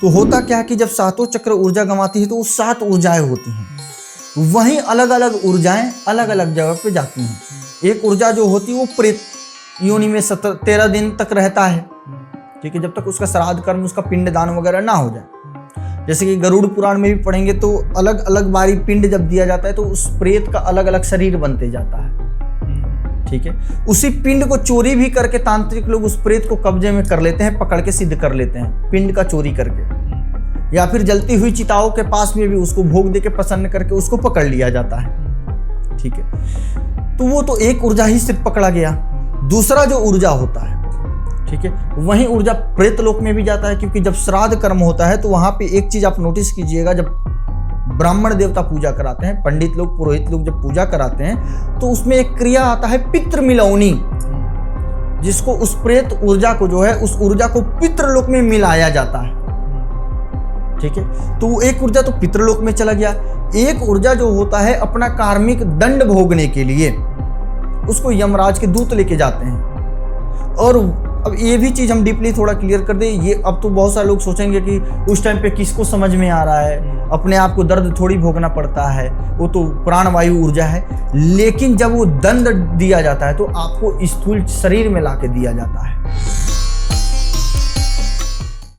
तो होता क्या है कि जब सातों चक्र ऊर्जा गंवाती है तो वो 7 ऊर्जाएं होती हैं, वहीं अलग अलग ऊर्जाएं अलग अलग जगह पे जाती हैं। एक ऊर्जा जो होती है वो प्रेत योनि में 13 दिन तक रहता है, ठीक है, जब तक उसका श्राद्ध कर्म, उसका पिंड दान वगैरह ना हो जाए। जैसे कि गरुड़ पुराण में भी पढ़ेंगे तो अलग अलग बारी पिंड जब दिया जाता है तो उस प्रेत का अलग अलग शरीर बनते जाता है, ठीक है। उसी पिंड को चोरी भी करके तांत्रिक लोग उस प्रेत को कब्जे में कर लेते हैं, पकड़ के सिद्ध कर लेते हैं पिंड का चोरी करके, या फिर जलती हुई चिताओं के पास में भी उसको भोग दे के प्रसन्न करके उसको पकड़ लिया जाता है, ठीक है। तो वो तो एक ऊर्जा ही सिर्फ पकड़ा गया। दूसरा जो ऊर्जा होता है, ठीक है, वही ऊर्जा प्रेत लोक में भी जाता है, क्योंकि जब श्राद्ध कर्म होता है तो वहां पे एक चीज आप नोटिस कीजिएगा, जब ब्राह्मण देवता पूजा कराते हैं, पंडित लोग पुरोहित लोग जब पूजा कराते हैं तो उसमें एक क्रिया आता है पितृ मिलौनी, जिसको उस प्रेत ऊर्जा को जो है उस ऊर्जा को पितृलोक में मिलाया जाता है, ठीक है। तो एक ऊर्जा तो पितृलोक में चला गया। एक ऊर्जा जो होता है अपना कार्मिक दंड भोगने के लिए उसको यमराज के दूत लेके जाते हैं। और अब ये भी चीज हम डीपली थोड़ा क्लियर कर दें, ये अब तो बहुत सारे लोग सोचेंगे कि उस टाइम पे किसको समझ में आ रहा है, अपने आप को दर्द थोड़ी भोगना पड़ता है, वो तो प्राणवायु ऊर्जा है। लेकिन जब वो दंड दिया जाता है तो आपको स्थूल शरीर में लाके दिया जाता है।